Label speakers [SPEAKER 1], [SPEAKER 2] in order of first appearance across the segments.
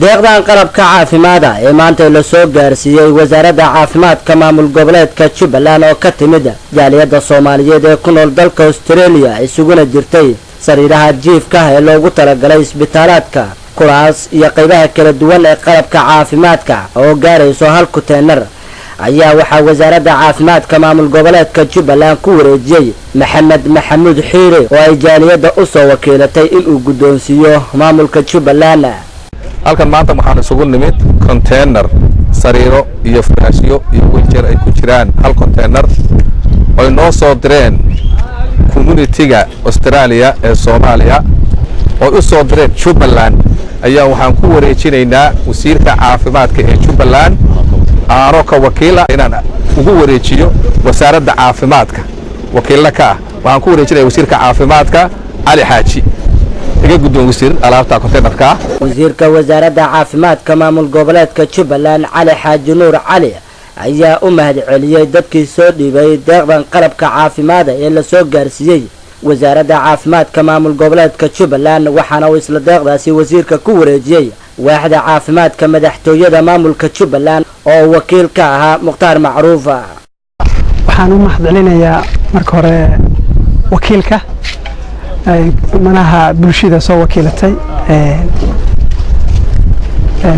[SPEAKER 1] deeqdan qalabka caafimaadka ee maanta la soo gaarsiiyay wasaaradda caafimaadka maamul goboleedka Jubbaland oo ka timid jaaliyadda Soomaaliyeed ee ku nool dalka Australia isuguna jirtay sariiraha jiifka ee loogu talagalay isbitaaladka kuraas iyo qaybaha kala duwan ee qalabka caafimaadka oo gaarayso hal konteenar ayaa waxa wasaaradda caafimaadka maamul goboleedka Jubbaland ku wareejiyay Maxamed Maxamuud Xiire oo ay jaaliyadda u soo wakiilatay inuu guddoonsiyo maamulka Jubbaland.
[SPEAKER 2] halkan maanta waxaan isugu nimid container sariiro iyo furaashyo iyo wheelchair ay ku jiraan hal container oo noo soo direen community-ga Australia ee Soomaaliya oo u soo direen Jubbaland ayaa waxaan ku wareejinaynaa wasiirka caafimaadka ee Jubbaland aano ka wakiila inaan ugu wareejiyo wasaaradda caafimaadka wakiilna ka waxaan ku wareejinayaa wasiirka caafimaadka Ali Xaaji iga guddoon wasiir alaabta containerka
[SPEAKER 1] wasiirka wasaaradda caafimaadka maamul goboleedka Jubbaland Ali Xaaji Nuur Cali ayaa u mahadceliyay dadkii soo dhiibay deeqdan qalabka caafimaadka ee la soo gaarsiiyay wasaaradda caafimaadka maamul goboleedka Jubbaland waxaana uu isla deeqdaasi wasiirka ku wareejiyay waaxda caafimaadka madaxtooyada maamulka Jubbaland oo wakiil ka ahaa Mukhtaar Macruuf.
[SPEAKER 3] waxaan u mahadcelinayaa marka hore wakiilka manaha bulshada soo wakiilatay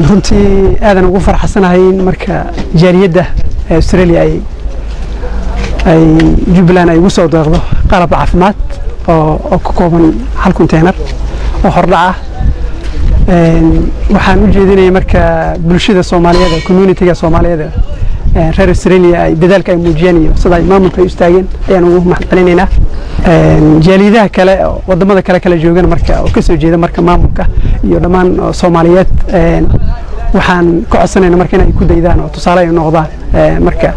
[SPEAKER 3] runtii aadan ugu farxasanahay marka jaaliyadda Australia ay Jubbaland ay ugu soo deeqdo qalab caafimaad oo ka kooban hal container oo hordhac waxaan u jeedinay marka bulshada Soomaaliyeed community-ga Soomaaliyeed reer Australia ay dadaalka ay muujiyeen iyo sida ay maamulka u istaageen ayaan ugu mahadcelinaynaa jaaliyadaha kale wadamada kala joogan marka oo ka soo jeeda marka maamulka iyo dhamaan Soomaaliyeed waxaan ku codsanaynaa marka inay ku daydaan oo tusaale ay noqdaan marka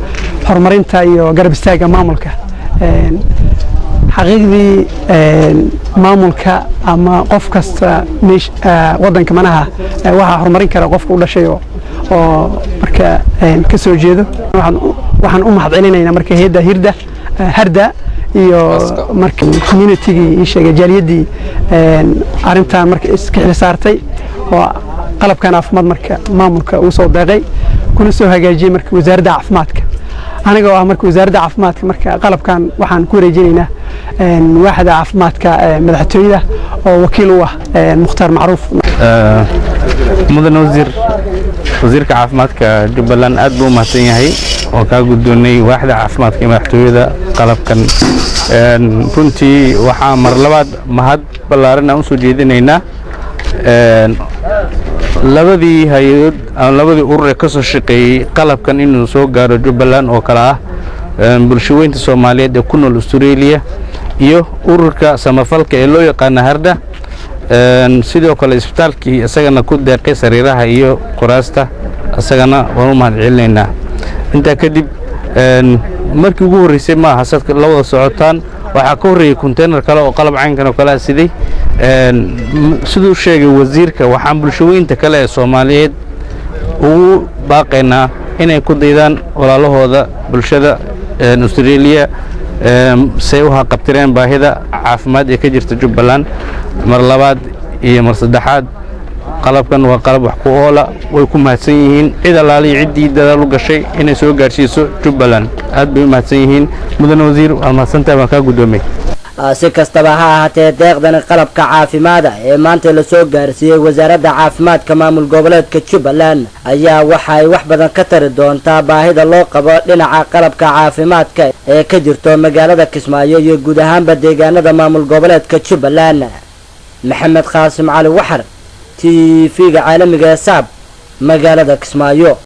[SPEAKER 3] horumarinta iyo garab istaaga maamulka xaqiiqdii maamulka ama qof kasta wadanka manaha waxa horumarin kara qofka u dhashay oo marka ka soo jeedo waxaan u mahadcelinaynaa marka hay'adda harda iyo marka community-gi sheegay jaaliyadii arintan marka iska xil saartay oo qalabkan caafimaad marka maamulka uu soo deeqay kuna soo hagaajiyay marka wasaaradda caafimaadka aniga marka wasaaradda caafimaadka marka qalabkan waxaan ku wareejinaynaa waaxda caafimaadka madaxtooyada oo wakiil u ah Mukhtaar Macruuf.
[SPEAKER 4] mudan wasiirka caafimaadka Jubbaland aad buu mahadsan yahay oo ka guddoonay waaxda caafimaadka madaxtooyada qalabkan runtii waxaa mar labaad mahad ballaaran aan u soo jeedinaynaa labadii hay'ad aan labadii urur ka soo shaqeeyay qalabkan inuu soo gaaro Jubbaland oo kala ah bulshooyinka Soomaaliyeed ee ku nool Australia iyo ururka samafalka ee loo yaqaan Harda sidoo kale isbitaalkii asagana ku deeqay sariiraha iyo kuraasta asagana waan u mahadcelinaynaa inta kadib markii ugu horeysay ma aha sadka la wada socotaan waxa ka horeeyay container kale oo qalab caynkan oo kala siday sidoo sheegay wasiirka waxaan bulshooyinka kale ee Soomaaliyeed ugu baaqaynaa inay ku daydaan walaalahooda bulshada Australia say u qabtireen baahida caafimaad ee ka jirta Jubbaland mar labaad iyo mar saddexaad qalabkan waa qalab wax ku oola way ku mahadsan yihiin cid alaali cidii dadaal u gashay inay soo gaarsiiso Jubbaland aad bay u mahadsan yihiin mudan wasiir waa mahadsantahay waan ka guddoomay.
[SPEAKER 1] si kastaba ha ahaatee deeqdan qalabka caafimaadka ee maanta la soo gaarsiiyay wasaaradda caafimaadka maamul goboleedka Jubbaland ayaa waxay wax badan ka tari doontaa baahida loo qabo dhinaca qalabka caafimaadka ee ka jirto magaalada Kismaayo iyo guud ahaanba deegaanada maamul goboleedka Jubbaland. Maxamed Qaasim Cali Waxar TV-ga caalamiga ee SAB magaalada Kismaayo.